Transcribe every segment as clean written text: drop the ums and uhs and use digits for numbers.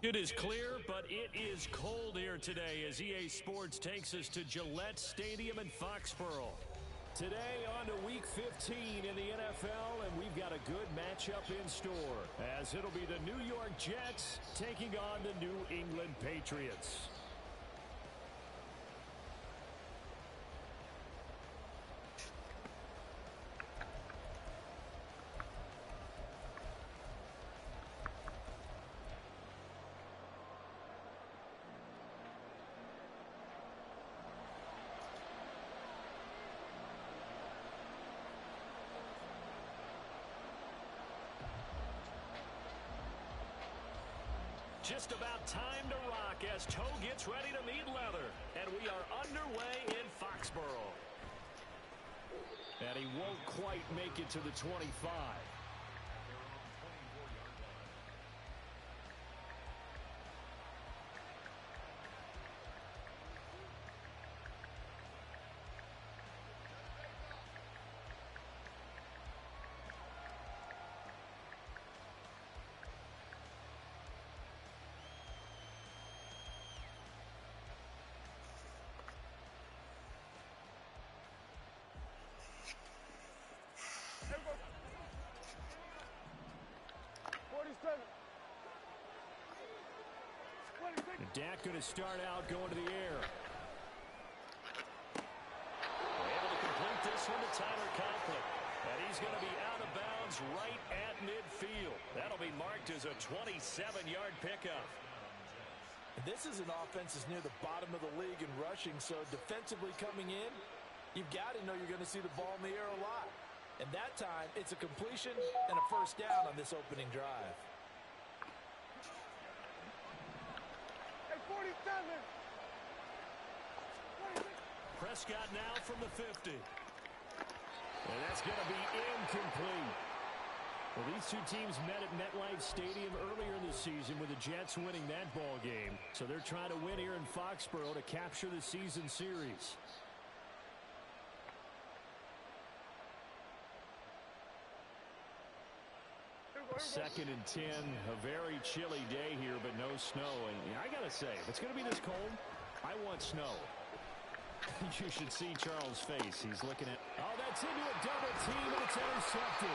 It is clear, but it is cold here today as EA Sports takes us to Gillette Stadium in Foxborough. Today on to Week 15 in the NFL, and we've got a good matchup in store, as it'll be the New York Jets taking on the New England Patriots. Just about time to rock as Toe gets ready to meet leather. And we are underway in Foxborough. And he won't quite make it to the 25. Dak going to start out going to the air. We're able to complete this one to Tyler Conklin. And he's going to be out of bounds right at midfield. That'll be marked as a 27-yard pickup. This is an offense that's near the bottom of the league in rushing, so defensively coming in, you've got to know you're going to see the ball in the air a lot. And that time, it's a completion and a first down on this opening drive. Prescott now from the 50. And that's going to be incomplete. Well, these two teams met at MetLife Stadium earlier in the season with the Jets winning that ball game. So they're trying to win here in Foxborough to capture the season series. Second and 10, a very chilly day here, but no snow. And I got to say, if it's going to be this cold, I want snow. You should see Charles' face. He's looking at, oh, that's into a double team, and it's intercepted.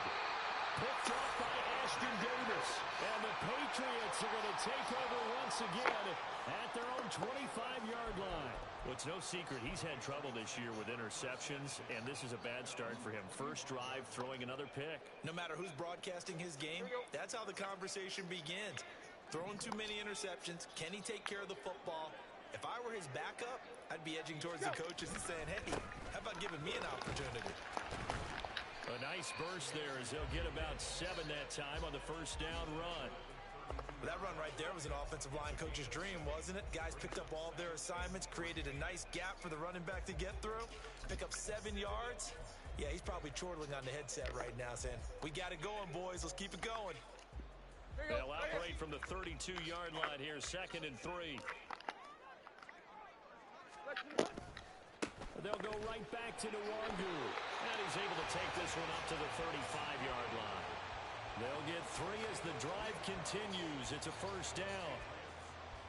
Picked off by Ashton Davis. And the Patriots are going to take over once again at their own 25-yard line. Well, it's no secret he's had trouble this year with interceptions, and this is a bad start for him. First drive, throwing another pick. No matter who's broadcasting his game, that's how the conversation begins. Throwing too many interceptions. Can he take care of the football? If I were his backup, I'd be edging towards the coaches and saying, hey, how about giving me an opportunity? A nice burst there as they'll get about 7 that time on the first down run. That run right there was an offensive line coach's dream, wasn't it? Guys picked up all of their assignments, created a nice gap for the running back to get through, pick up 7 yards. Yeah, he's probably chortling on the headset right now saying, we got it going, boys. Let's keep it going. They'll operate from the 32-yard line here, 2nd and 3. They'll go right back to Nwangu. And he's able to take this one up to the 35-yard line. They'll get 3 as the drive continues. It's a first down.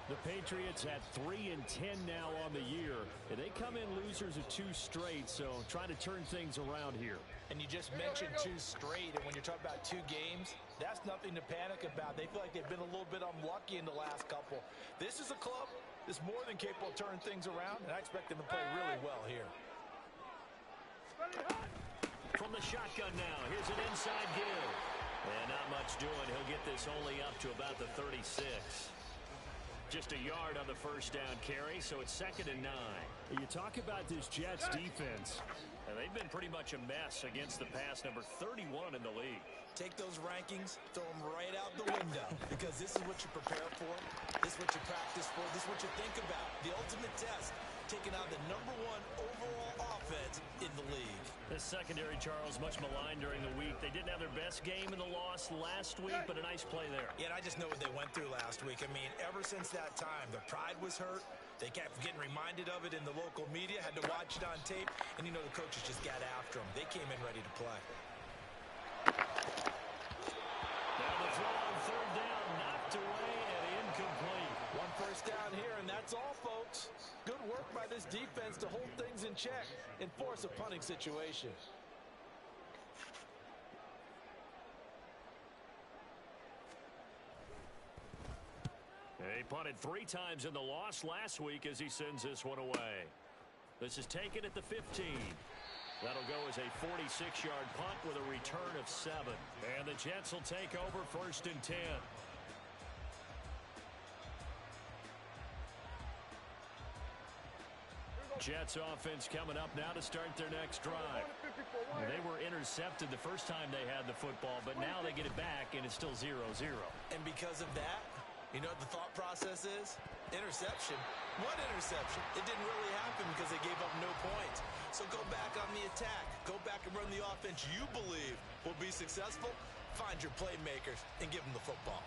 The Patriots at 3 and 10 now on the year. And they come in losers of 2 straight, so trying to turn things around here. And you just mentioned 2 straight, and when you're talking about 2 games, that's nothing to panic about. They feel like they've been a little bit unlucky in the last couple. This is a club that's more than capable of turning things around, and I expect them to play really well here. From the shotgun now, here's an inside give. And not much doing. He'll get this only up to about the 36. Just a yard on the first down carry, so it's 2nd and 9. You talk about this Jets defense. They've been pretty much a mess against the pass, number 31 in the league. Take those rankings, throw them right out the window, because this is what you prepare for, this is what you practice for, this is what you think about. The ultimate test, taking out the #1 overall offense in the league. This secondary, Charles, much maligned during the week. They didn't have their best game in the loss last week, but a nice play there. Yeah, and I just know what they went through last week. I mean, ever since that time, their pride was hurt. They kept getting reminded of it in the local media, had to watch it on tape, and you know the coaches just got after them. They came in ready to play. Now the throw on 3rd down, knocked away and incomplete. by this defense to hold things in check and force a punting situation. He punted 3 times in the loss last week as he sends this one away. This is taken at the 15. That'll go as a 46-yard punt with a return of 7. And the Jets will take over 1st and 10. Jets offense coming up now to start their next drive. They were intercepted the first time they had the football, but now they get it back, and it's still 0-0. And because of that, you know what the thought process is? Interception. What interception? It didn't really happen because they gave up no points. So go back on the attack. Go back and run the offense you believe will be successful. Find your playmakers and give them the football.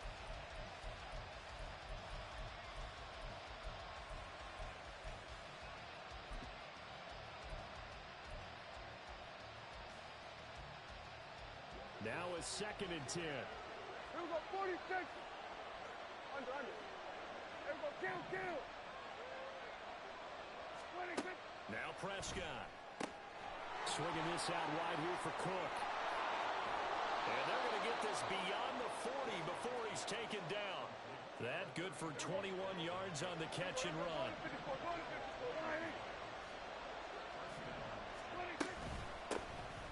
Now a 2nd and 10. Here we go, 46. Under. Here we go, kill. 26. Now Prescott. Swinging this out wide here for Cook. And they're going to get this beyond the 40 before he's taken down. That good for 21 yards on the catch and run.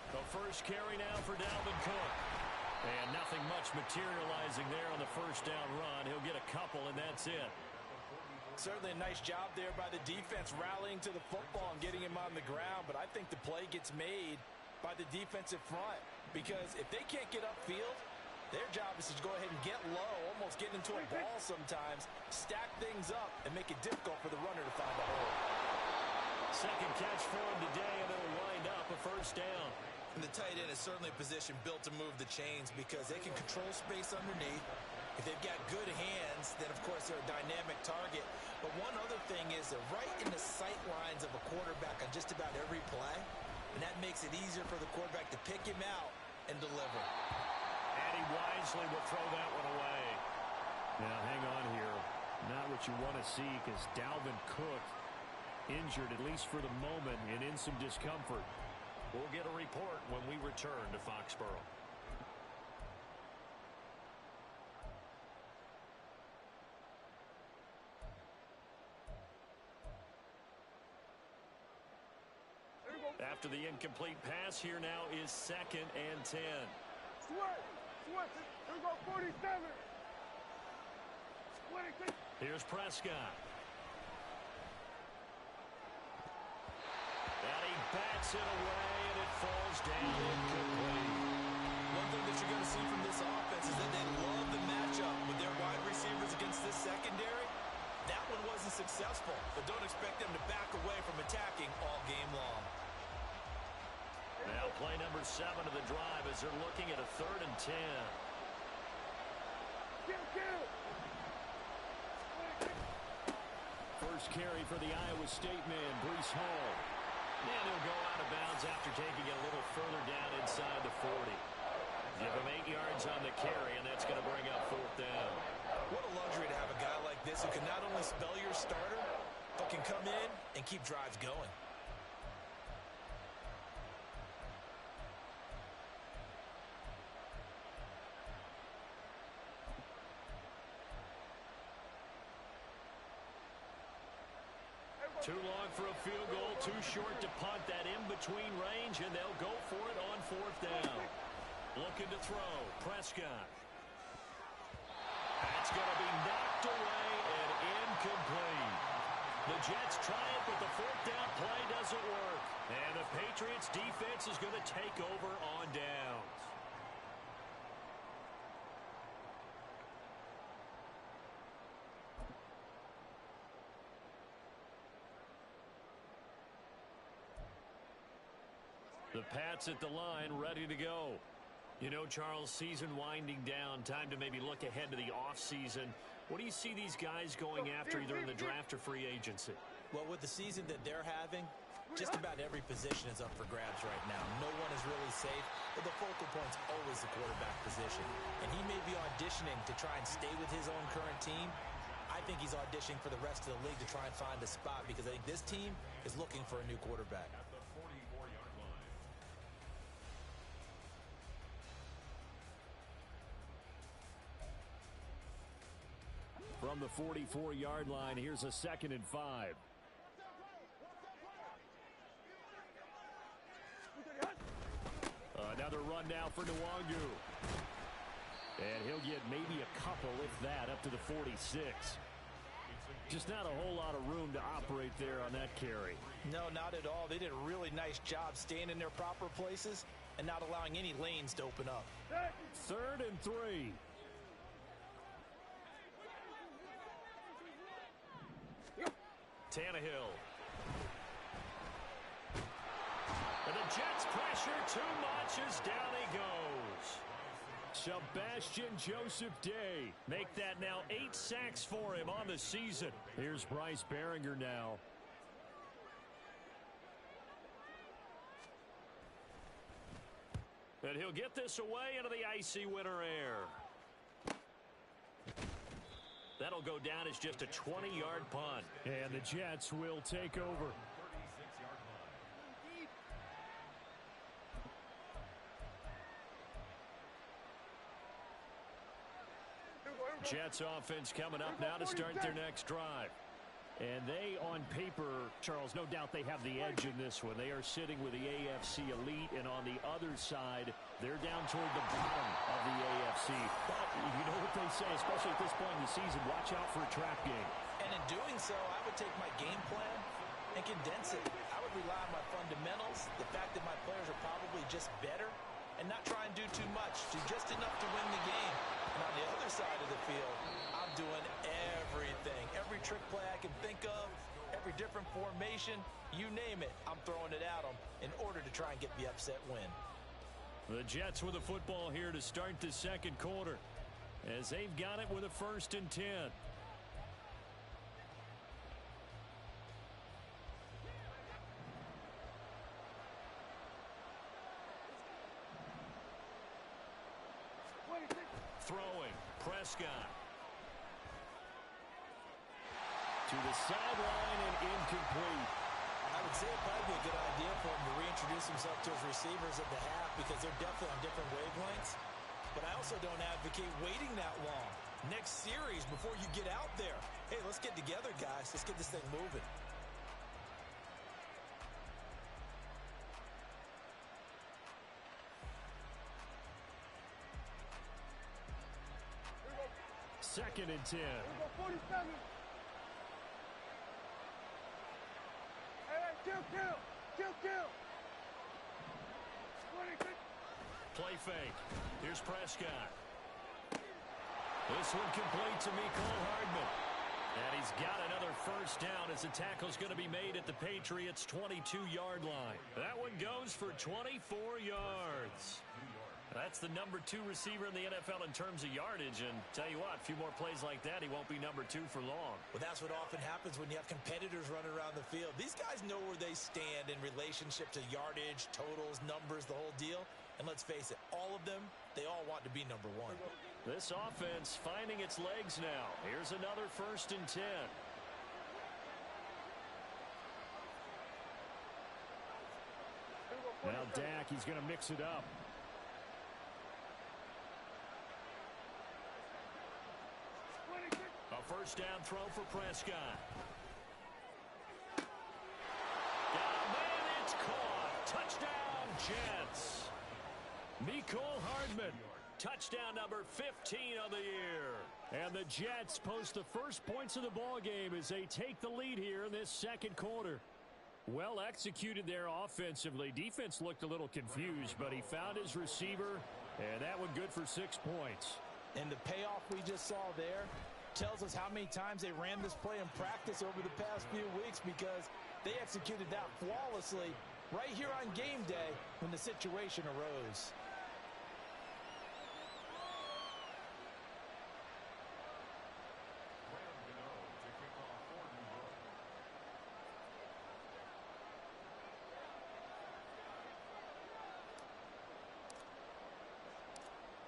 The first carry now for Dalvin Cook. And nothing much materializing there on the first down run. He'll get a couple, and that's it. Certainly a nice job there by the defense rallying to the football and getting him on the ground, but I think the play gets made by the defensive front because if they can't get upfield, their job is to go ahead and get low, almost get into a ball sometimes, stack things up, and make it difficult for the runner to find a hole. Second catch for him today, and it'll wind up a first down. And the tight end is certainly a position built to move the chains because they can control space underneath. If they've got good hands, then, of course, they're a dynamic target. But one other thing is they're right in the sight lines of a quarterback on just about every play, and that makes it easier for the quarterback to pick him out and deliver. And he wisely will throw that one away. Now, hang on here. Not what you want to see because Dalvin Cook injured, at least for the moment, and in some discomfort. We'll get a report when we return to Foxborough. After the incomplete pass, here now is 2nd and 10. Sweat. Here we go, 47. 26. Here's Prescott. And he bats it away, and it falls down incomplete. One thing that you're going to see from this offense is that they love the matchup with their wide receivers against this secondary. That one wasn't successful, but don't expect them to back away from attacking all game long. Now play number 7 of the drive as they're looking at a 3rd and 10. Kill. First carry for the Iowa State man, Breece Hall. And he'll go out of bounds after taking it a little further down inside the 40. Give him 8 yards on the carry, and that's going to bring up 4th down. What a luxury to have a guy like this who can not only spell your starter, but can come in and keep drives going. Too long for a field goal, too short to punt that in-between range, and they'll go for it on 4th down. Looking to throw, Prescott. That's going to be knocked away and incomplete. The Jets try it, but the 4th down play doesn't work. And the Patriots defense is going to take over on downs. The Pats at the line, ready to go. You know, Charles, season winding down, time to maybe look ahead to the offseason. What do you see these guys going after either in the draft or free agency? Well, with the season that they're having, just about every position is up for grabs right now. No one is really safe, but the focal point's always the quarterback position. And he may be auditioning to try and stay with his own current team. I think he's auditioning for the rest of the league to try and find a spot because I think this team is looking for a new quarterback. At the 44-yard line. From the 44-yard line, here's a 2nd and 5. Another run now for Nwangu. And he'll get maybe a couple, if that, up to the 46. Just not a whole lot of room to operate there on that carry. No, not at all. They did a really nice job staying in their proper places and not allowing any lanes to open up. 3rd and 3. Tannehill. And the Jets pressure too much as down he goes. Sebastian Joseph Day. Make that now 8 sacks for him on the season. Here's Bryce Behringer now. And he'll get this away into the icy winter air. That'll go down as just a 20-yard punt. And the Jets will take over. 36-yard line. Jets offense coming up now to start their next drive. And they, on paper, Charles, no doubt they have the edge in this one. They are sitting with the AFC elite, and on the other side, they're down toward the bottom of the AFC. But you know what they say, especially at this point in the season, watch out for a trap game. And in doing so, I would take my game plan and condense it. I would rely on my fundamentals, the fact that my players are probably just better, and not try and do too much, do just enough to win the game. And on the other side of the field, I'm doing everything. Every trick play I can think of, every different formation, you name it, I'm throwing it at them in order to try and get the upset win. The Jets with the football here to start the second quarter, as they've got it with a 1st and 10. Throwing, Prescott. To the sideline and incomplete. I would say it'd probably be a good idea for him to reintroduce himself to his receivers at the half because they're definitely on different wavelengths. But I also don't advocate waiting that long. Next series before you get out there. Hey, let's get together, guys. Let's get this thing moving. Second and 10. 47. Hey, kill. 26. Play fake. Here's Prescott. This one complete to Mecole Hardman. And he's got another 1st down as the tackle's going to be made at the Patriots' 22-yard line. That one goes for 24 yards. That's the number 2 receiver in the NFL in terms of yardage. And tell you what, a few more plays like that, he won't be number 2 for long. Well, that's what often happens when you have competitors running around the field. These guys know where they stand in relationship to yardage, totals, numbers, the whole deal. And let's face it, all of them, they all want to be number 1. This offense finding its legs now. Here's another 1st and 10. Now Dak, he's going to mix it up. A 1st down throw for Prescott. Got a man, it's caught. Touchdown, Jets. Mecole Hardman. Touchdown number 15 of the year. And the Jets post the first points of the ball game as they take the lead here in this second quarter. Well executed there offensively. Defense looked a little confused, but he found his receiver, and that one good for 6 points. And the payoff we just saw there tells us how many times they ran this play in practice over the past few weeks because they executed that flawlessly right here on game day when the situation arose.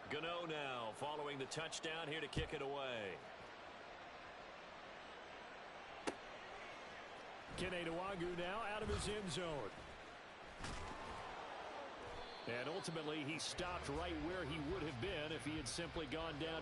Gano now following the touchdown here to kick it away. Keneduagu now out of his end zone. And ultimately, he stopped right where he would have been if he had simply gone down.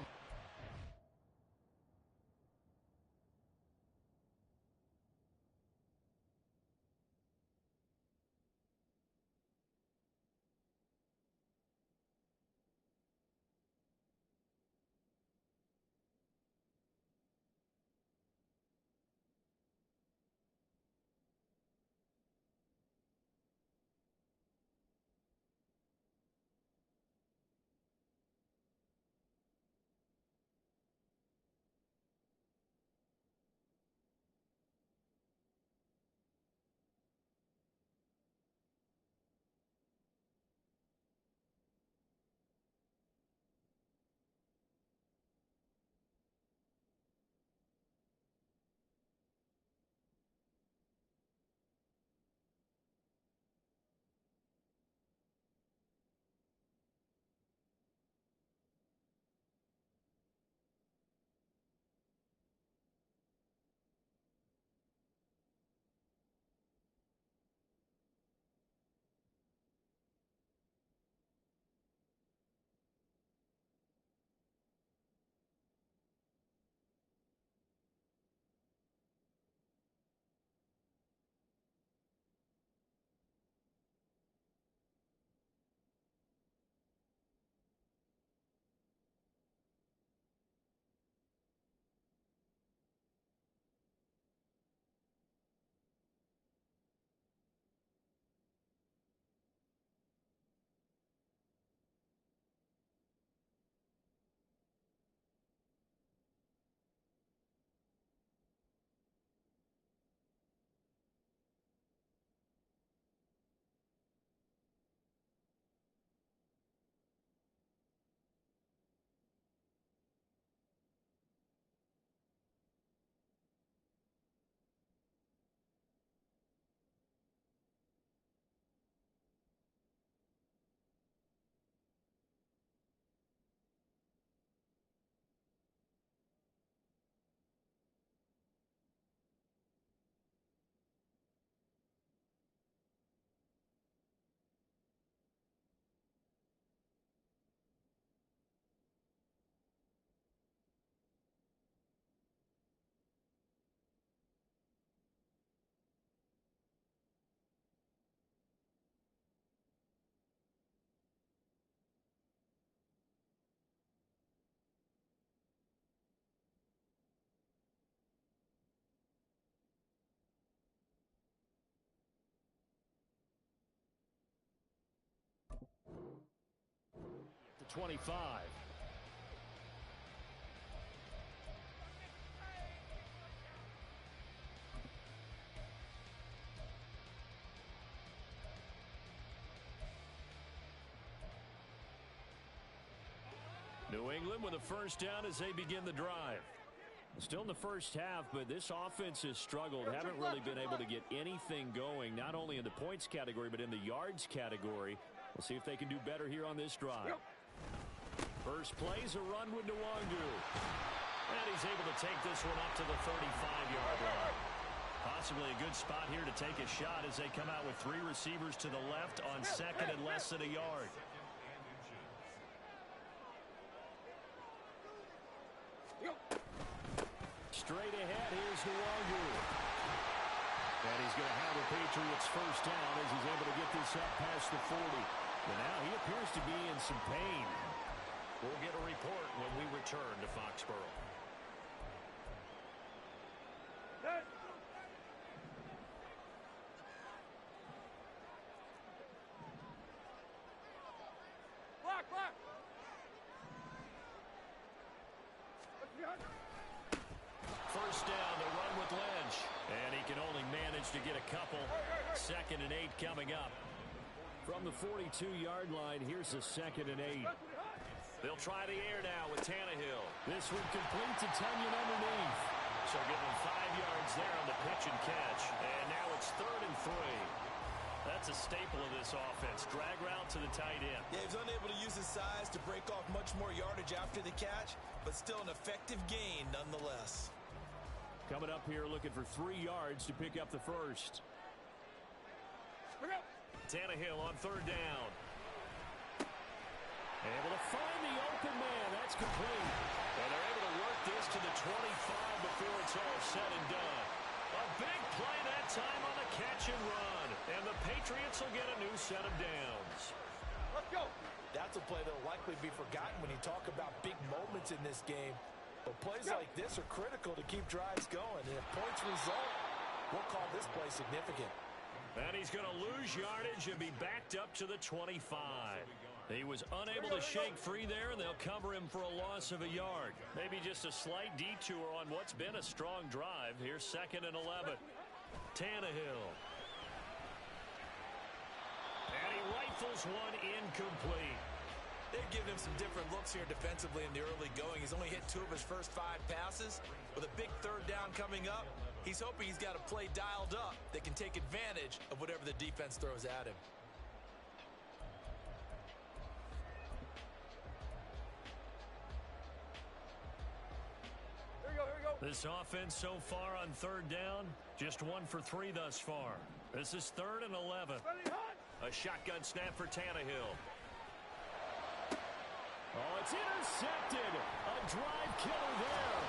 To 25. New England with a first down as they begin the drive. Still in the first half, but this offense has struggled. Haven't really been able to get anything going, not only in the points category, but in the yards category. We'll see if they can do better here on this drive. First play's a run with Nwangu. And he's able to take this one up to the 35-yard line. Possibly a good spot here to take a shot as they come out with three receivers to the left on second and less than a yard. Straight ahead, here's Nwangu. And he's going to have the Patriots first down as he's able to get this up past the 40. But now he appears to be in some pain. We'll get a report when we return to Foxborough. Block. First down, the run with Lynch. And he can only manage to get a couple. 2nd and 8 coming up. From the 42-yard line, here's a 2nd and 8. They'll try the air now with Tannehill. This one complete to Tunyon underneath. So give him 5 yards there on the pitch and catch. And now it's 3rd and 3. That's a staple of this offense. Drag route to the tight end. Yeah, he was unable to use his size to break off much more yardage after the catch, but still an effective gain nonetheless. Coming up here looking for 3 yards to pick up the first. Tannehill on third down. Able to find the open man. That's complete. And they're able to work this to the 25 before it's all said and done. A big play that time on the catch and run. And the Patriots will get a new set of downs. Let's go. That's a play that will likely be forgotten when you talk about big moments in this game. But plays like this are critical to keep drives going. And if points result, we'll call this play significant. And he's going to lose yardage and be backed up to the 25. He was unable to shake free there, and they'll cover him for a loss of a yard. Maybe just a slight detour on what's been a strong drive. Here's 2nd and 11. Tannehill. And he rifles one incomplete. They've given him some different looks here defensively in the early going. He's only hit 2 of his first 5 passes. With a big third down coming up, he's hoping he's got a play dialed up that can take advantage of whatever the defense throws at him. This offense so far on third down, just 1 for 3 thus far. This is 3rd and 11. A shotgun snap for Tannehill. Oh, it's intercepted. A drive killer there.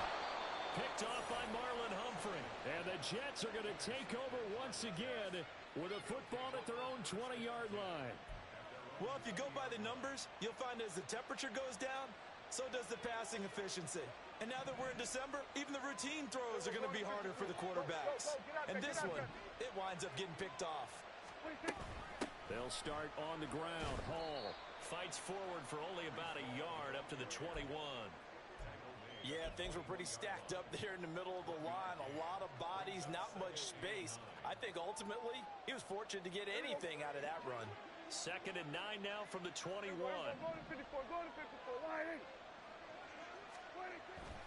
Picked off by Marlon Humphrey. And the Jets are going to take over once again with a football at their own 20-yard line. Well, if you go by the numbers, you'll find as the temperature goes down, so does the passing efficiency. And now that we're in December, even the routine throws are going to be harder for the quarterbacks. And this one, it winds up getting picked off. They'll start on the ground. Hall fights forward for only about a yard up to the 21. Yeah, things were pretty stacked up there in the middle of the line. A lot of bodies, not much space. I think ultimately he was fortunate to get anything out of that run. 2nd and 9 now from the 21.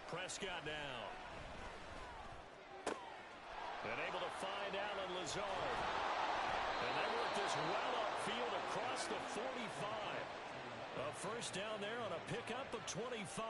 Prescott now. And able to find Alan Lazard. And they work this well upfield across the 45. A first down there on a pickup of 25.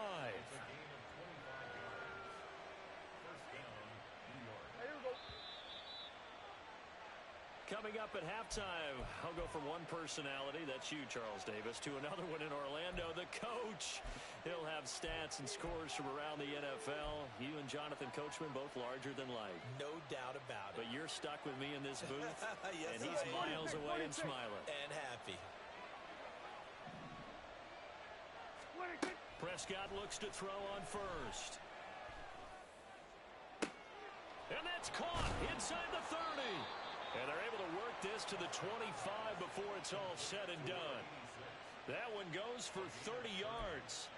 Coming up at halftime, I'll go from one personality, that's you, Charles Davis, to another one in Orlando, the coach. He'll have stats and scores from around the NFL. You and Jonathan Coachman both larger than life. No doubt about it. But you're stuck with me in this booth, yes, and he's miles away and smiling. And happy. Prescott looks to throw on first. And that's caught inside the 30. And they're able to work this to the 25 before it's all said and done. That one goes for 30 yards.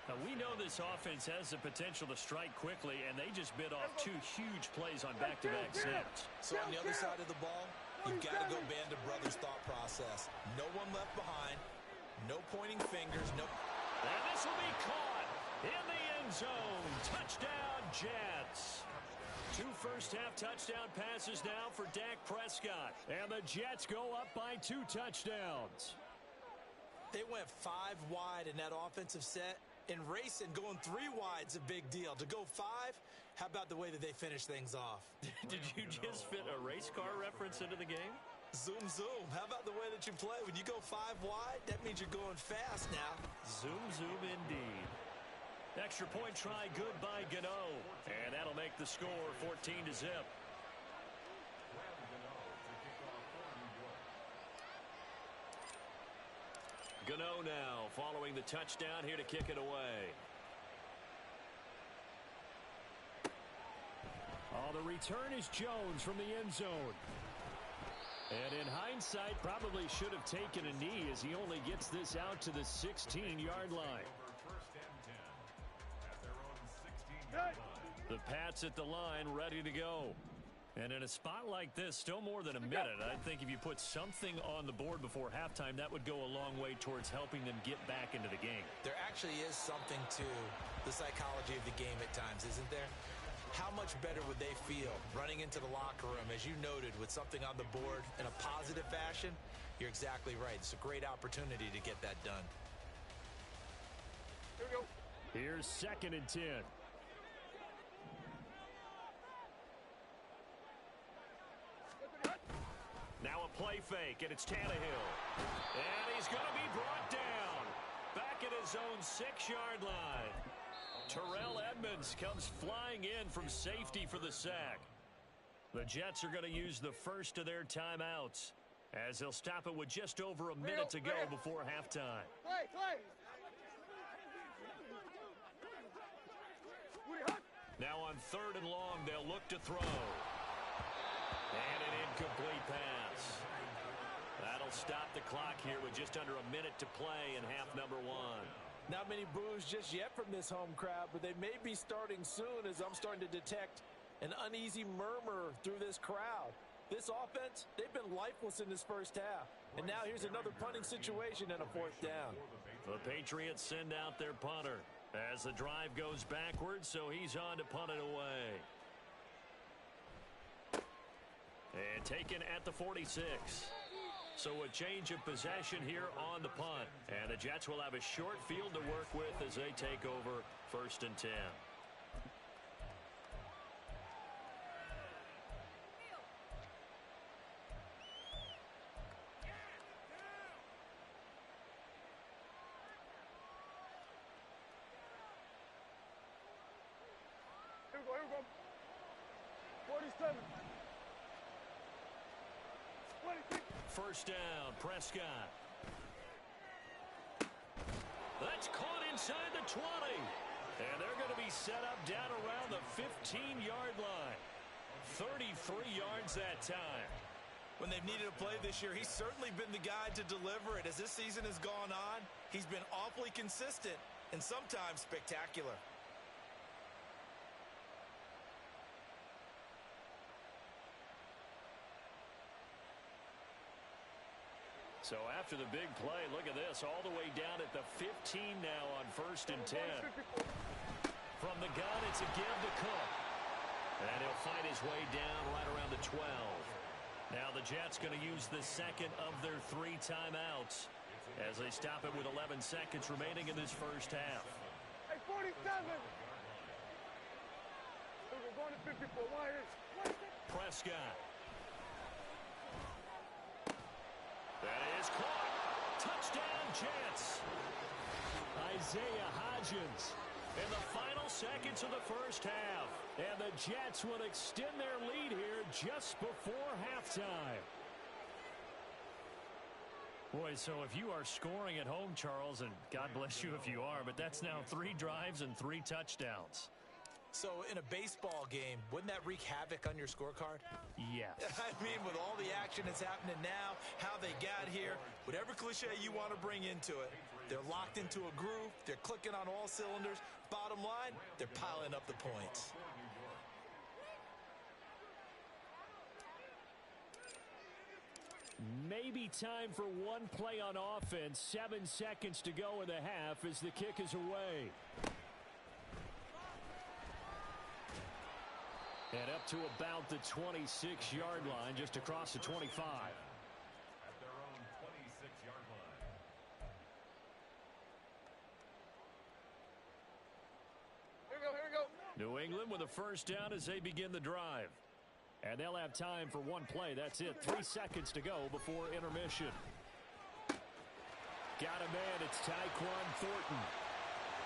Now, we know this offense has the potential to strike quickly, and they just bit off 2 huge plays on back-to-back snaps. So on the other side of the ball, you've got to go band of brothers thought process. No one left behind. No pointing fingers. No. And this will be caught in the end zone. Touchdown, Jets. 2 first-half touchdown passes now for Dak Prescott. And the Jets go up by 2 touchdowns. They went 5 wide in that offensive set. And racing, going 3 wide's a big deal. To go 5, how about the way that they finish things off? Did you just fit a race car reference into the game? Zoom, zoom. How about the way that you play? When you go 5 wide, that means you're going fast now. Zoom, zoom indeed. Extra point try good by Gano. And that'll make the score 14-0. Gano now following the touchdown here to kick it away. Oh, the return is Jones from the end zone. And in hindsight, probably should have taken a knee as he only gets this out to the 16-yard line. The Pats at the line, ready to go. And in a spot like this, still more than a minute, I think if you put something on the board before halftime, that would go a long way towards helping them get back into the game. There actually is something to the psychology of the game at times, isn't there? How much better would they feel running into the locker room, as you noted, with something on the board in a positive fashion? You're exactly right. It's a great opportunity to get that done. Here we go. Here's 2nd and 10. fake, and it's Tannehill. And he's going to be brought down. Back at his own 6-yard line. Terrell Edmonds comes flying in from safety for the sack. The Jets are going to use the first of their timeouts, as they'll stop it with just over a minute to go before halftime. Now on 3rd and long, they'll look to throw. And an incomplete pass. That'll stop the clock here with just under a minute to play in half number 1. Not many boos just yet from this home crowd, but they may be starting soon, as I'm starting to detect an uneasy murmur through this crowd. This offense, they've been lifeless in this first half. And now here's another punting situation and a 4th down. The Patriots send out their punter as the drive goes backwards, so he's on to punt it away. And taken at the 46. So a change of possession here on the punt. And the Jets will have a short field to work with as they take over 1st and 10. Here we go. 47. 26. First down, Prescott. That's caught inside the 20. And they're going to be set up down around the 15-yard line. 33 yards that time. When they've needed a play this year, he's certainly been the guy to deliver it. As this season has gone on, he's been awfully consistent and sometimes spectacular. So after the big play, look at this, all the way down at the 15 now on 1st and 10. From the gun, it's a give to Cook. And he'll find his way down right around the 12. Now the Jets going to use the second of their 3 timeouts as they stop it with 11 seconds remaining in this first half. Hey, 47. We're going to 54. Prescott. That is caught. Touchdown, Jets. Isaiah Hodgins in the final seconds of the first half. And the Jets will extend their lead here just before halftime. Boy, so if you are scoring at home, Charles, and God bless you if you are, but that's now 3 drives and 3 touchdowns. So in a baseball game, wouldn't that wreak havoc on your scorecard? Yes. I mean, with all the action that's happening now, how they got here, whatever cliche you want to bring into it, they're locked into a groove, they're clicking on all cylinders. Bottom line, they're piling up the points. Maybe time for one play on offense. 7 seconds to go in the half as the kick is away. And up to about the 26-yard line, just across the 25. At their own 26-yard line. Here we go. New England with a first down as they begin the drive. And they'll have time for one play. That's it. 3 seconds to go before intermission. Got a man. It's Tyquan Thornton.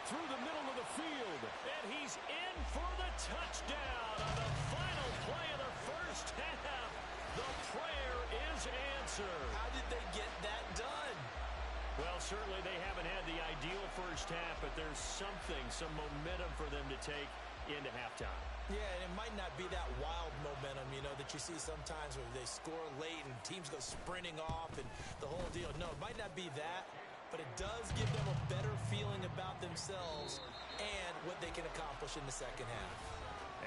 Through the middle of the field. And he's in for the touchdown on the final play of the first half. The prayer is answered. How did they get that done? Well, certainly they haven't had the ideal first half, but there's something, some momentum for them to take into halftime. Yeah, and it might not be that wild momentum, you know, that you see sometimes where they score late and teams go sprinting off and the whole deal. No, it might not be that, but it does give them a better feeling about themselves and what they can accomplish in the second half.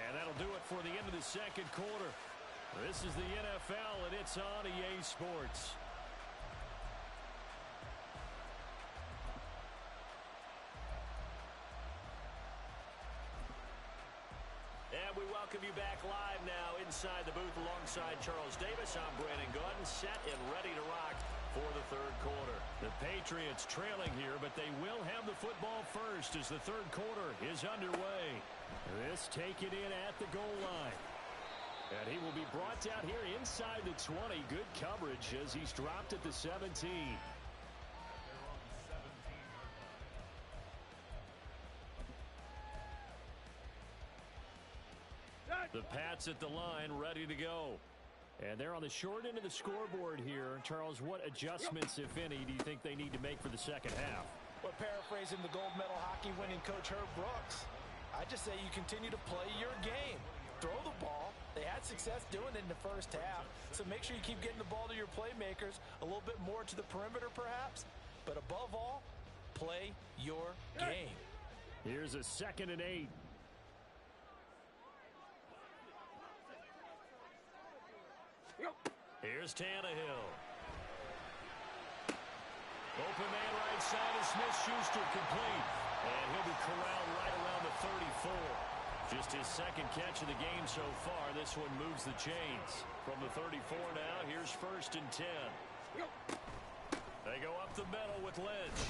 And that'll do it for the end of the second quarter. This is the NFL, and it's on EA Sports. And we welcome you back live now inside the booth alongside Charles Davis. I'm Brandon Gordon, set and ready to rock for the third quarter. The Patriots trailing here, but they will have the football first as the third quarter is underway. This taken in at the goal line. And he will be brought down here inside the 20. Good coverage as he's dropped at the 17. The Pats at the line, ready to go. And they're on the short end of the scoreboard here. Charles, what adjustments, if any, do you think they need to make for the second half? Well, paraphrasing the gold medal hockey winning coach Herb Brooks, I just say you continue to play your game. Throw the ball. They had success doing it in the first half, so make sure you keep getting the ball to your playmakers, a little bit more to the perimeter perhaps, but above all, play your game. Here's a 2nd and 8. Here's Tannehill. Open man right side is Smith-Schuster, complete. And he'll be corralled right around the 34. Just his 2nd catch of the game so far. This one moves the chains. From the 34 now, here's 1st and 10. They go up the middle with Lynch.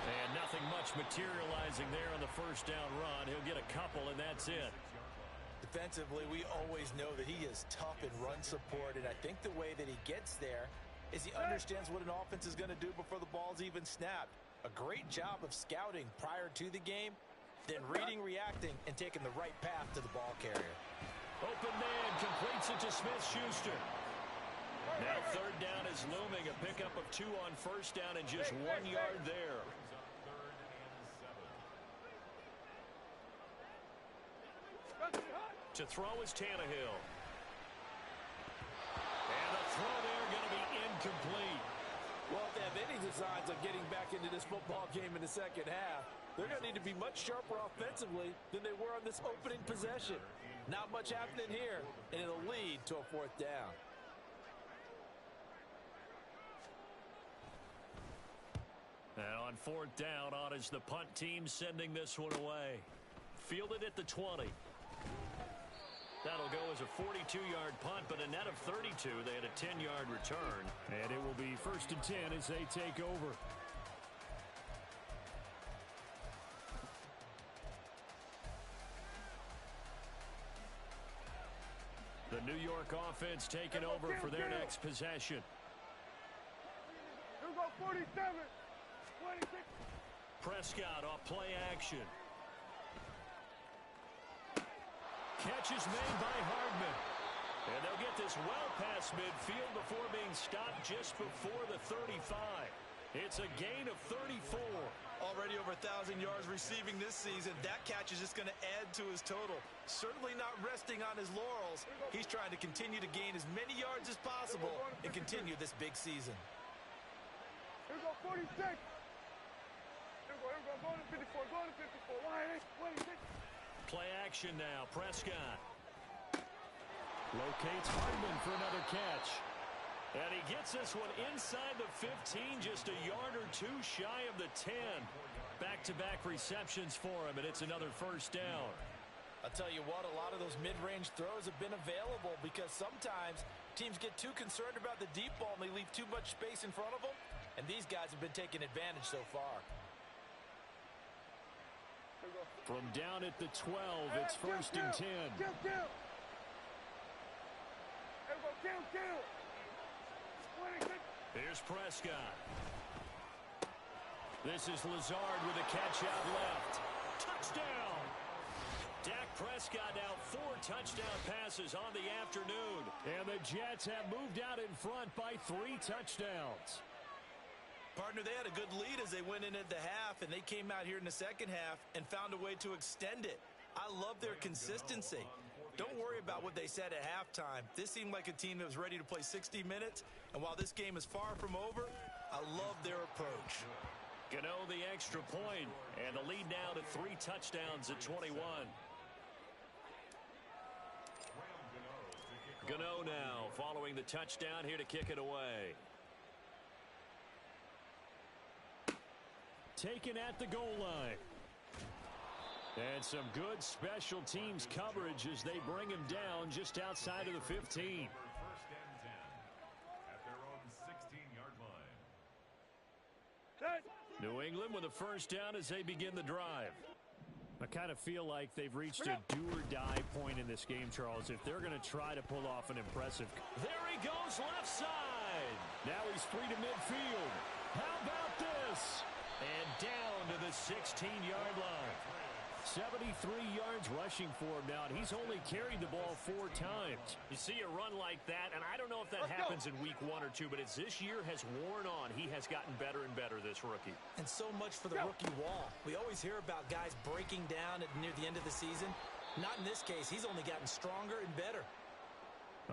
And nothing much materializing there on the 1st down run. He'll get a couple, and that's it. Defensively, we always know that he is tough in run support, and I think the way that he gets there is he understands what an offense is going to do before the ball's even snapped. A great job of scouting prior to the game, then reading, reacting, and taking the right path to the ball carrier. Open man completes it to Smith-Schuster. Now 3rd down is looming. A pickup of 2 on 1st down and just 1 yard there. To throw is Tannehill. And the throw there going to be incomplete. Well, if they have any designs of getting back into this football game in the second half, they're going to need to be much sharper offensively than they were on this opening possession. Not much happening here, and it'll lead to a 4th down. And on 4th down, on is the punt team sending this one away. Fielded at the 20. That'll go as a 42-yard punt, but a net of 32. They had a 10-yard return. And it will be 1st and 10 as they take over. The New York offense taking over for their next possession. Here we go, 47, 26. Prescott off play action. Catch is made by Hardman. And they'll get this well past midfield before being stopped just before the 35. It's a gain of 34. Already over 1,000 yards receiving this season. That catch is just going to add to his total. Certainly not resting on his laurels. He's trying to continue to gain as many yards as possible and continue this big season. Here we go, 46. Here we go, go to 54, go to 54. Line 26. Play action now. Prescott locates Hardman for another catch. And he gets this one inside the 15, just a yard or 2 shy of the 10. Back-to-back receptions for him, and it's another 1st down. I'll tell you what, a lot of those mid-range throws have been available because sometimes teams get too concerned about the deep ball and they leave too much space in front of them, and these guys have been taking advantage so far. From down at the 12, it's 1st and 10. Kill. Here we go, kill. 26. Here's Prescott. This is Lazard with a catch out left. Touchdown! Dak Prescott now 4 touchdown passes on the afternoon. And the Jets have moved out in front by 3 touchdowns. Partner, they had a good lead as they went into the half, and they came out here in the second half and found a way to extend it. I love their consistency. Don't worry about what they said at halftime. This seemed like a team that was ready to play 60 minutes, and while this game is far from over, I love their approach. Gano the extra point, and the lead now to 3 touchdowns at 21. Gano now following the touchdown here to kick it away. Taken at the goal line. And some good special teams coverage as they bring him down just outside of the 15. 1st and 10 at their own 16-yard line. New England with a 1st down as they begin the drive. I kind of feel like they've reached a do-or-die point in this game, Charles, if they're going to try to pull off an impressive... There he goes, left side. Now he's free to midfield. How about this? And down to the 16-yard line. 73 yards rushing for him now, and he's only carried the ball 4 times. You see a run like that, and I don't know if that happens in week 1 or 2, but as this year has worn on, he has gotten better and better, this rookie. And so much for the rookie wall. We always hear about guys breaking down near the end of the season. Not in this case. He's only gotten stronger and better.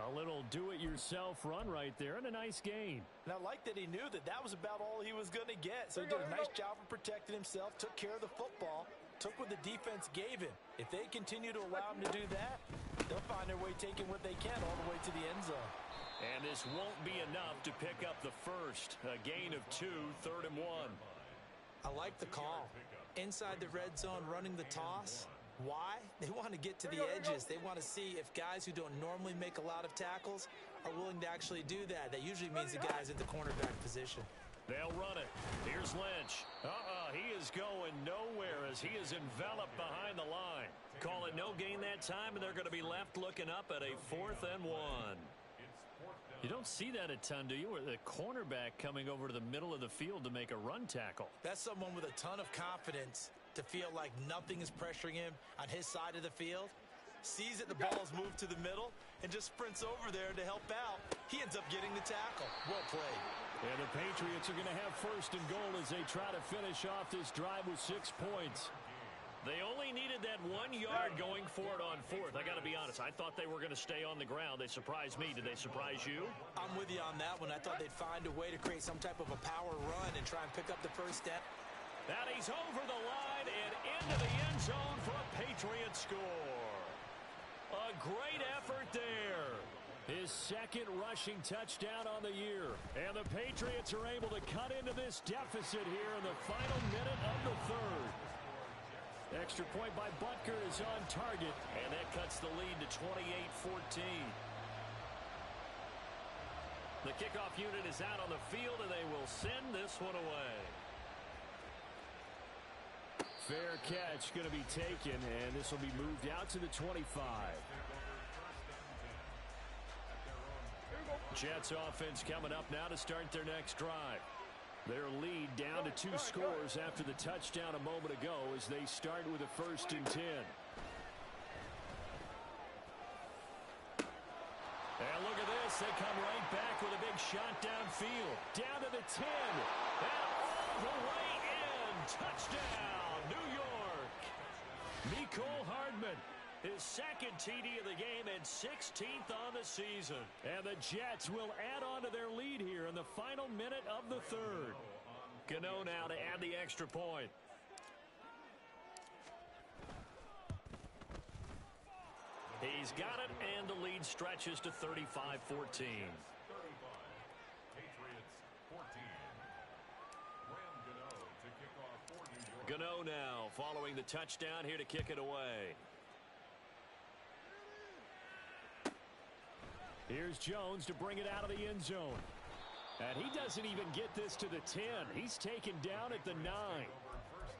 A little do-it-yourself run right there, and a nice gain. And I like that he knew that was about all he was going to get. So he did a nice job of protecting himself, took care of the football, took what the defense gave him. If they continue to allow him to do that, they'll find their way taking what they can all the way to the end zone. And this won't be enough to pick up the first. A gain of 2, 3rd and 1. I like the call. Inside the red zone, running the toss. Why? They want to get to the edges. They want to see if guys who don't normally make a lot of tackles are willing to actually do that. That usually means the guy's at the cornerback position. They'll run it. Here's Lynch. He is going nowhere as he is enveloped behind the line. Call it no gain that time, and they're going to be left looking up at a 4th and 1. You don't see that a ton, do you? Where the cornerback coming over to the middle of the field to make a run tackle. That's someone with a ton of confidence to feel like nothing is pressuring him on his side of the field. Sees that the ball's moved to the middle and just sprints over there to help out. He ends up getting the tackle. Well played. And the Patriots are going to have 1st and goal as they try to finish off this drive with 6 points. They only needed that 1 yard going for it on 4th. I got to be honest. I thought they were going to stay on the ground. They surprised me. Did they surprise you? I'm with you on that one. I thought they'd find a way to create some type of a power run and try and pick up the first step. And he's over the line and into the end zone for a Patriot score. A great effort there. His 2nd rushing touchdown on the year. And the Patriots are able to cut into this deficit here in the final minute of the 3rd. Extra point by Butker is on target. And that cuts the lead to 28-14. The kickoff unit is out on the field, and they will send this one away. Fair catch going to be taken, and this will be moved out to the 25. Jets offense coming up now to start their next drive. Their lead down to 2 scores after the touchdown a moment ago as they start with a 1st and 10. And look at this. They come right back with a big shot downfield. Down to the 10. And all the way in. Touchdown, New York. Mecole Hardman. His 2nd TD of the game and 16th on the season. And the Jets will add on to their lead here in the final minute of the 3rd. Gano now to add the extra point. He's got it, and the lead stretches to 35-14. Patriots 14. Gano to kick off for New York. Gano now following the touchdown here to kick it away. Here's Jones to bring it out of the end zone. And he doesn't even get this to the 10. He's taken down at the 9.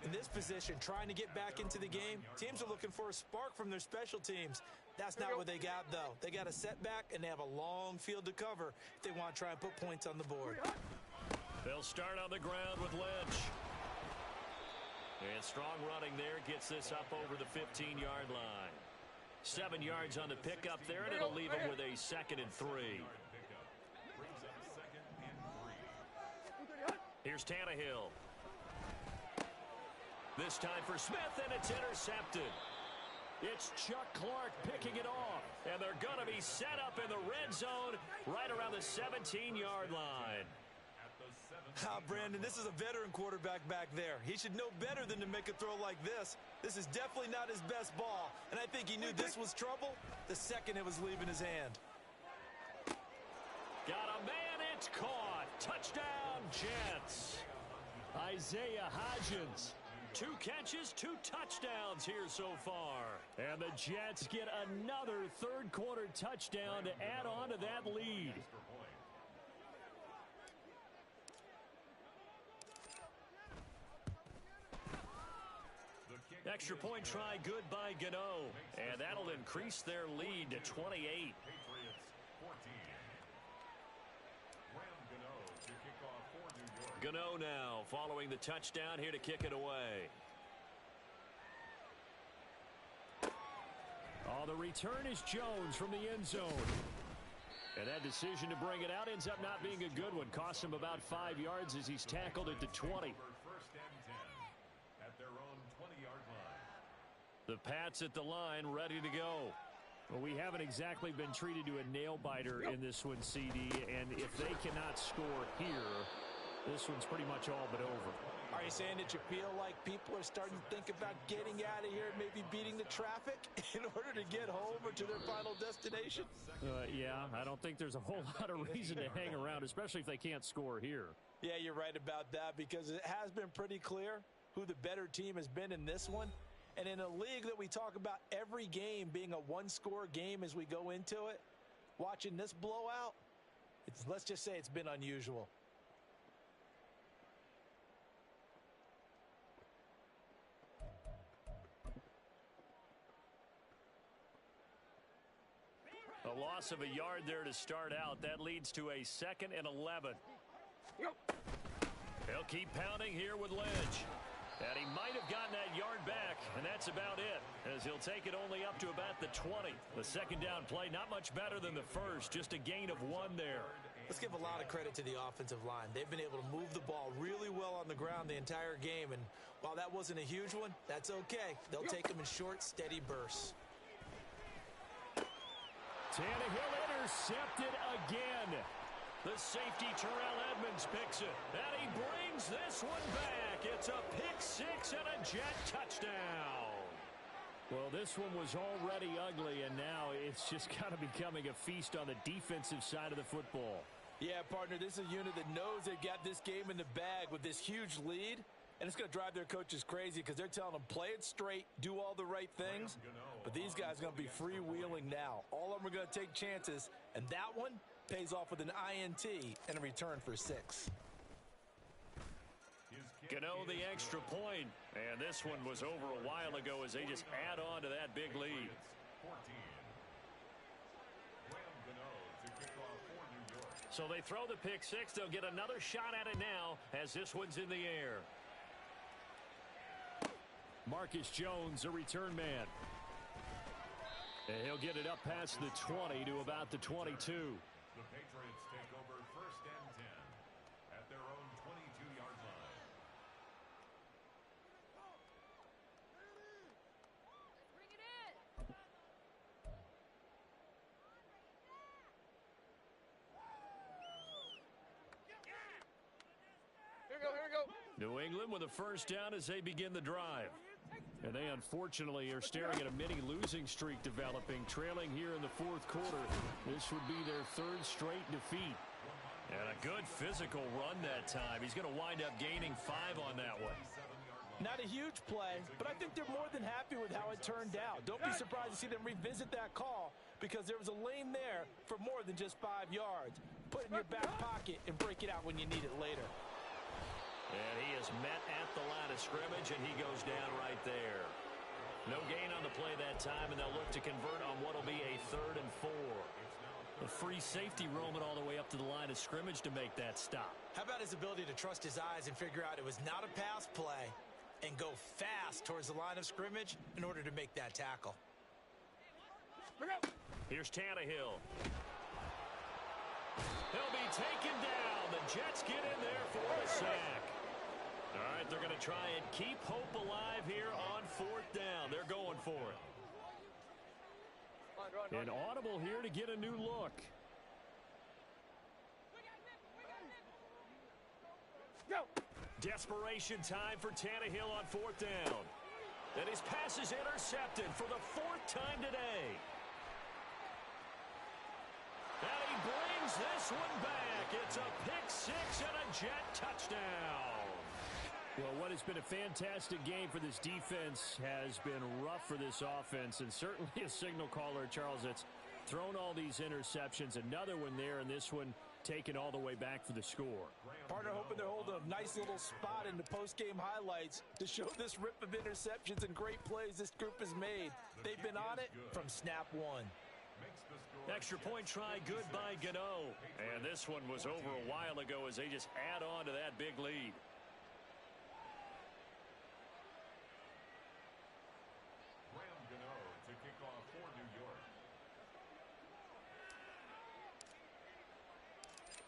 In this position, trying to get back into the game, teams are looking for a spark from their special teams. That's not what they got, though. They got a setback, and they have a long field to cover if they want to try and put points on the board. They'll start on the ground with Lynch. And strong running there gets this up over the 15-yard line. 7 yards on the pickup there, and it'll leave him with a 2nd and 3. Here's Tannehill. This time for Smith, and it's intercepted. It's Chuck Clark picking it off, and they're going to be set up in the red zone right around the 17-yard line. Brandon, this is a veteran quarterback back there. He should know better than to make a throw like this. This is definitely not his best ball, and I think he knew this was trouble the second it was leaving his hand. Got a man, it's caught. Touchdown, Jets. Isaiah Hodgins. 2 catches, 2 touchdowns here so far. And the Jets get another 3rd quarter touchdown to add on to that lead. The kick Extra point try good by Gano. And that'll increase their lead to 28. Patriots 14. Graham Gano to kick off for New York. Gano now following the touchdown here to kick it away. Oh, the return is Jones from the end zone. And that decision to bring it out ends up not being a good one. Costs him about 5 yards as he's tackled at the 20. First and 10 at their own 20-yard line. The Pats at the line, ready to go. Well, we haven't exactly been treated to a nail-biter in this one, CD. And if they cannot score here, this one's pretty much all but over. Are you saying that you feel like people are starting to think about getting out of here and maybe beating the traffic in order to get home or to their final destination? Yeah, I don't think there's a whole lot of reason to hang around, especially if they can't score here. Yeah, you're right about that because it has been pretty clear who the better team has been in this one. And in a league that we talk about every game being a one-score game as we go into it, watching this blowout, let's just say it's been unusual. A loss of a yard there to start out. That leads to a 2nd and 11. He'll keep pounding here with Lynch. And he might have gotten that yard back, and that's about it, as he'll take it only up to about the 20. The second down play, not much better than the first, just a gain of 1 there. Let's give a lot of credit to the offensive line. They've been able to move the ball really well on the ground the entire game, and while that wasn't a huge one, that's okay. They'll take them in short, steady bursts. Tannehill intercepted again. The safety, Terrell Edmonds, picks it. And he brings this one back. It's a pick 6 and a Jet touchdown. Well, this one was already ugly, and now it's just kind of becoming a feast on the defensive side of the football. Yeah, partner, this is a unit that knows they've got this game in the bag with this huge lead, and it's going to drive their coaches crazy because they're telling them, play it straight, do all the right things. But these guys are going to be freewheeling now. All of them are going to take chances, and that one pays off with an INT and a return for 6. Gano the extra point. And this one was over a while ago as they just add on to that big lead. 14. Graham Gano to kick off for New York. So they throw the pick 6. They'll get another shot at it now as this one's in the air. Marcus Jones, a return man. And he'll get it up past the 20 to about the 22. The Patriots take over 1st and 10 at their own 22-yard line. Bring it in. Here we go, here we go. New England with a first down as they begin the drive. And they unfortunately are staring at a mini losing streak developing, trailing here in the 4th quarter. This would be their 3rd straight defeat. And a good physical run that time. He's going to wind up gaining 5 on that one. Not a huge play, but I think they're more than happy with how it turned out. Don't be surprised to see them revisit that call because there was a lane there for more than just 5 yards. Put it in your back pocket and break it out when you need it later. And he is met at the line of scrimmage, and he goes down right there. No gain on the play that time, and they'll look to convert on what will be a 3rd and 4. A free safety roaming all the way up to the line of scrimmage to make that stop. How about his ability to trust his eyes and figure out it was not a pass play and go fast towards the line of scrimmage in order to make that tackle? Here's Tannehill. He'll be taken down. The Jets get in there for the sack. All right, they're going to try and keep hope alive here on 4th down. They're going for it. An audible here to get a new look. Go. Desperation time for Tannehill on 4th down. And his pass is intercepted for the 4th time today. And he brings this one back. It's a pick 6 and a Jet touchdown. Well, what has been a fantastic game for this defense has been rough for this offense, and certainly a signal caller, Charles, that's thrown all these interceptions. Another one there, and this one taken all the way back for the score. Partner hoping they're holding a nice little spot in the post-game highlights to show this rip of interceptions and great plays this group has made. They've been on it from snap one. Extra point try good by Gano. And this one was over a while ago as they just add on to that big lead. To kick off for New York.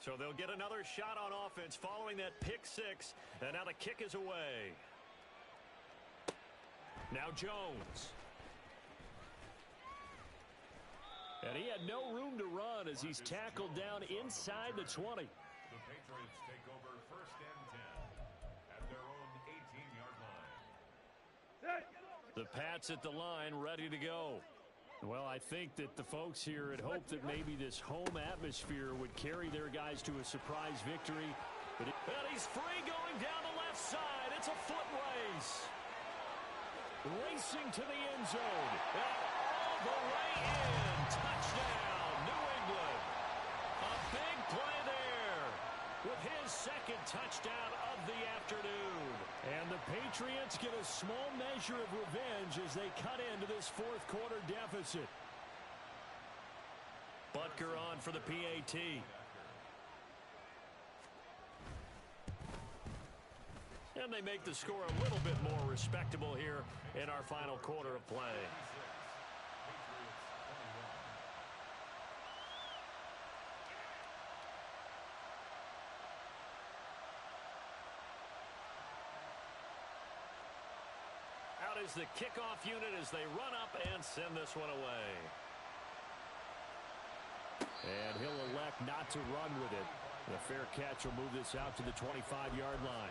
So they'll get another shot on offense following that pick six. And now the kick is away. Now Jones. And he had no room to run as he's tackled down inside the 20. The Patriots take over first and 10 at their own 18-yard line. The Pats at the line, ready to go. Well, I think that the folks here had hoped that maybe this home atmosphere would carry their guys to a surprise victory. But and he's free going down the left side. It's a foot race. Racing to the end zone. And all the way in. Touchdown, New England. A big play there with his second touchdown of the afternoon. And the Patriots get a small measure of revenge as they cut into this fourth quarter deficit. Butker on for the PAT. And they make the score a little bit more respectable here in our final quarter of play. Out is the kickoff unit as they run up and send this one away. And he'll elect not to run with it. The fair catch will move this out to the 25-yard line.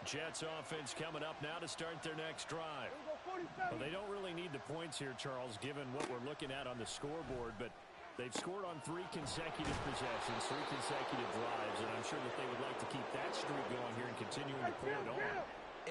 Jets offense coming up now to start their next drive. Well, they don't really need the points here, Charles, given what we're looking at on the scoreboard, but they've scored on 3 consecutive possessions, 3 consecutive drives, and I'm sure that they would like to keep that streak going here and continuing to pull it on.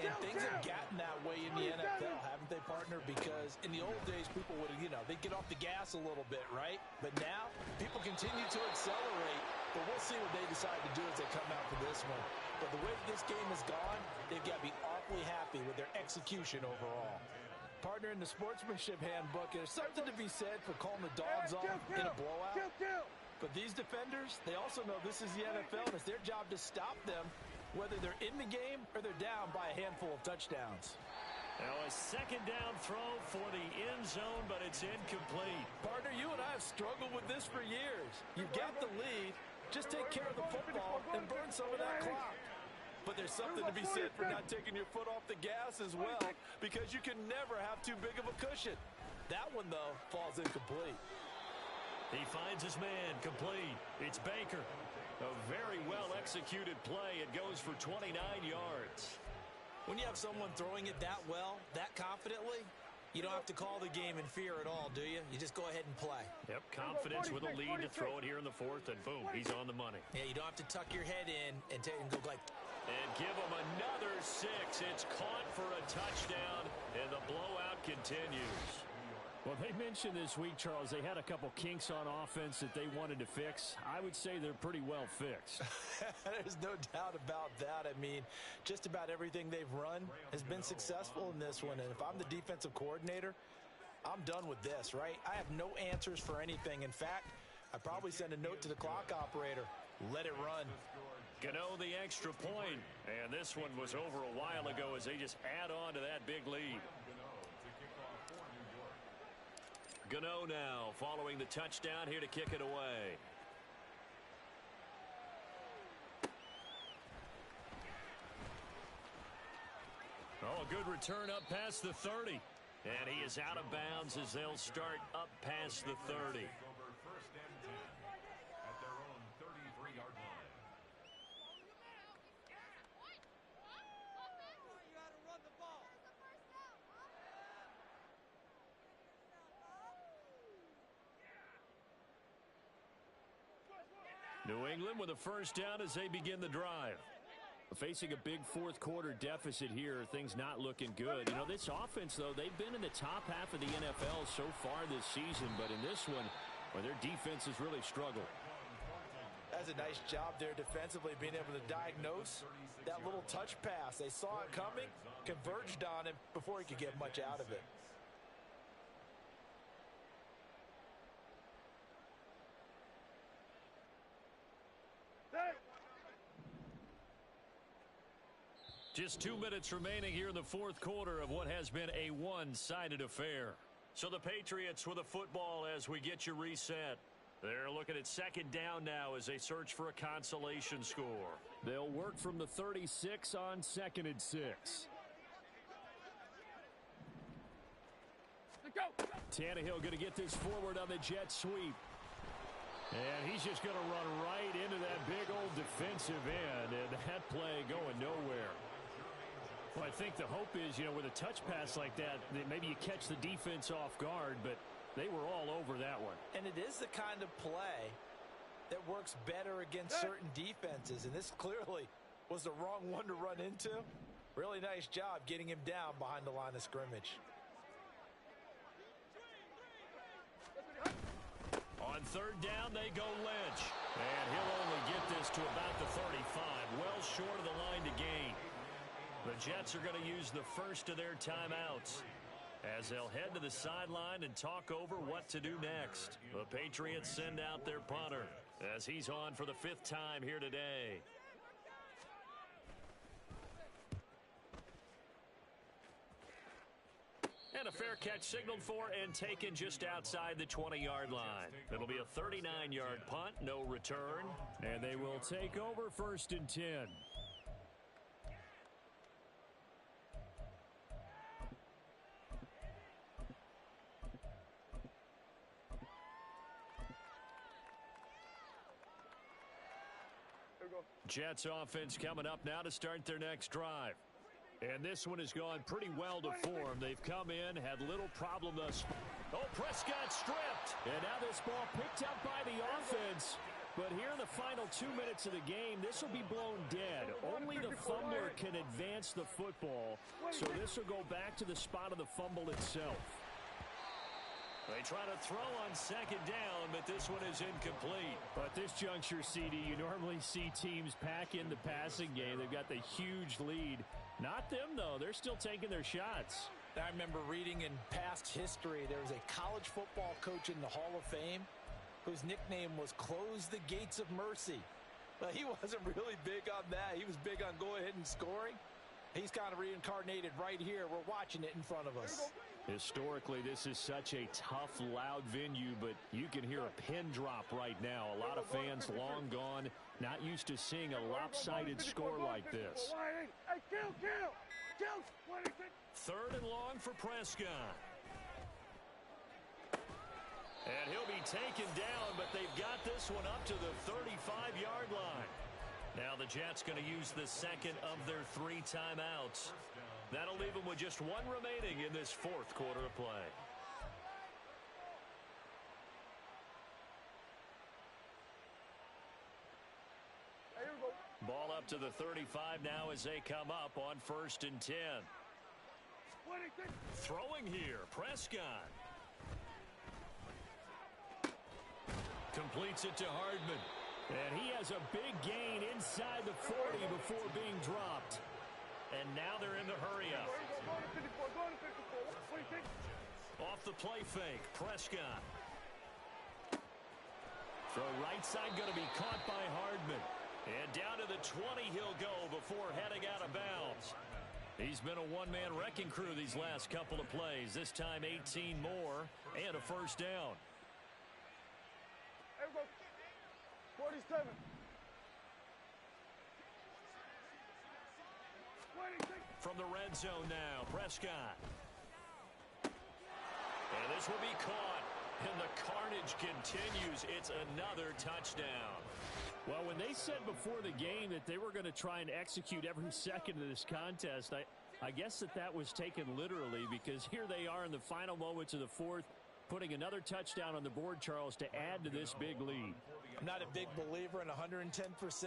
And things have gotten that way in the NFL, haven't they, partner? Because in the old days, people would, they'd get off the gas a little bit, right? But now, people continue to accelerate. But we'll see what they decide to do as they come out for this one. But the way this game has gone, they've got to be awfully happy with their execution overall. Partner, in the sportsmanship handbook, there's something to be said for calling the dogs off in a blowout. But these defenders, they also know this is the NFL, and it's their job to stop them, whether they're in the game or they're down by a handful of touchdowns. Now a second down throw for the end zone, but it's incomplete. Partner, you and I have struggled with this for years. You've got the lead. Just take care of the football and burn some of that clock. But there's something to be said for not taking your foot off the gas as well, because you can never have too big of a cushion. That one, though, falls incomplete. He finds his man, complete. It's Baker. A very well-executed play. It goes for 29 yards. When you have someone throwing it that well, that confidently, you don't have to call the game in fear at all, do you? You just go ahead and play. Yep, confidence with a lead to throw it here in the fourth, and boom, he's on the money. Yeah, you don't have to tuck your head in and go like... And give him another 6. It's caught for a touchdown, and the blowout continues. Well, they mentioned this week, Charles, they had a couple kinks on offense that they wanted to fix. I would say they're pretty well fixed. There's no doubt about that. I mean, just about everything they've run has been successful in this one. And if I'm the defensive coordinator, I'm done with this, right? I have no answers for anything. In fact, I'd probably send a note to the clock operator. Let it run. Gano the extra point. And this one was over a while ago as they just add on to that big lead. Gano now following the touchdown here to kick it away. Oh, a good return up past the 30. And he is out of bounds as they'll start up past the 30. New England with a first down as they begin the drive. Facing a big fourth quarter deficit here, things not looking good. You know, this offense, though, they've been in the top half of the NFL so far this season, but in this one, well, their defense has really struggled. That's a nice job there defensively, being able to diagnose that little touch pass. They saw it coming, converged on him before he could get much out of it. Just 2 minutes remaining here in the fourth quarter of what has been a one-sided affair. So the Patriots with the football as we get you reset. They're looking at second down now as they search for a consolation score. They'll work from the 36 on 2nd and 6. Let's go. Tannehill going to get this forward on the jet sweep. And he's just going to run right into that big old defensive end, and that play going nowhere. Well, I think the hope is, you know, with a touch pass like that maybe you catch the defense off guard, but they were all over that one. And it is the kind of play that works better against certain defenses, and this clearly was the wrong one to run into. Really nice job getting him down behind the line of scrimmage. On third down, they go Lynch. And he'll only get this to about the 35, well short of the line to gain. The Jets are going to use the first of their timeouts as they'll head to the sideline and talk over what to do next. The Patriots send out their punter as he's on for the 5th time here today. And a fair catch signaled for and taken just outside the 20-yard line. It'll be a 39-yard punt, no return. And they will take over 1st and 10. Jets offense coming up now to start their next drive. And this one has gone pretty well to form. They've come in, had little problem thus. Oh, Prescott stripped. And now this ball picked up by the offense. But here in the final 2 minutes of the game, this will be blown dead. Only the fumbler can advance the football. So this will go back to the spot of the fumble itself. They try to throw on second down, but this one is incomplete. But this juncture, CD, you normally see teams pack in the passing game. They've got the huge lead. Not them, though. They're still taking their shots. I remember reading in past history, there was a college football coach in the Hall of Fame whose nickname was Close the Gates of Mercy. But he wasn't really big on that. He was big on go ahead and scoring. He's kind of reincarnated right here. We're watching it in front of us. Historically, this is such a tough, loud venue, but you can hear a pin drop right now. A lot of fans long gone, not used to seeing a lopsided score like this. Hey, kill! 3rd and long for Prescott. And he'll be taken down, but they've got this one up to the 35-yard line. Now the Jets going to use the second of their 3 timeouts. That'll leave them with just 1 remaining in this 4th quarter of play. Ball up to the 35 now as they come up on 1st and 10. Throwing here, Prescott. Completes it to Hardman. And he has a big gain inside the 40 before being dropped. And now they're in the hurry-up. Off the play fake, Prescott. Throw right side going to be caught by Hardman. And down to the 20 he'll go before heading out of bounds. He's been a one-man wrecking crew these last couple of plays. This time 18 more and a first down. 47. From the red zone now, Prescott. And this will be caught. And the carnage continues. It's another touchdown. Well, when they said before the game that they were going to try and execute every second of this contest, I guess that was taken literally, because here they are in the final moments of the 4th. putting another touchdown on the board, Charles, to add to this big lead. I'm not a big believer in 110%,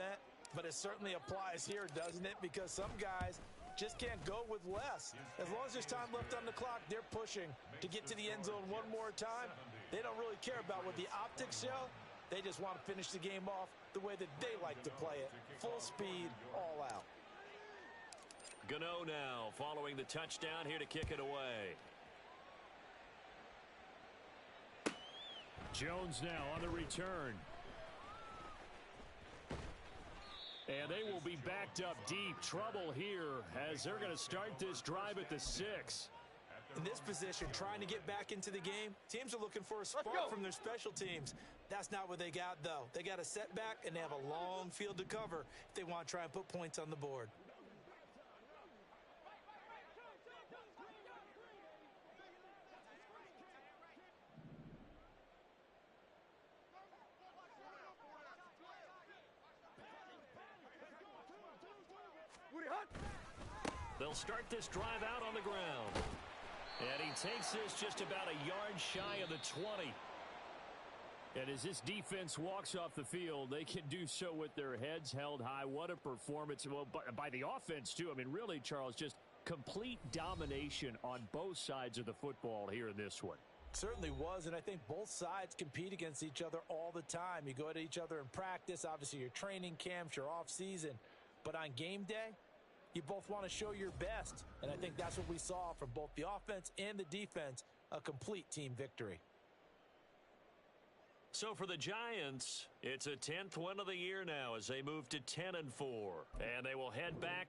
but it certainly applies here, doesn't it? Because some guys just can't go with less. As long as there's time left on the clock, they're pushing to get to the end zone one more time. They don't really care about what the optics show. They just want to finish the game off the way that they like to play it. Full speed, all out. Gano now following the touchdown here to kick it away. Jones now on the return. And they will be backed up deep. Trouble here as they're going to start this drive at the 6. In this position, trying to get back into the game, teams are looking for a spark from their special teams. That's not what they got, though. They got a setback, and they have a long field to cover if they want to try and put points on the board. They'll start this drive out on the ground. And he takes this just about a yard shy of the 20. And as this defense walks off the field, they can do so with their heads held high. What a performance. Well, by the offense, too. I mean, really, Charles, just complete domination on both sides of the football here in this one. Certainly was, and I think both sides compete against each other all the time. You go at each other in practice, obviously your training camps, your off-season. But on game day, you both want to show your best, and I think that's what we saw from both the offense and the defense, a complete team victory. So for the Giants, it's a 10th win of the year now as they move to 10-4, and they will head back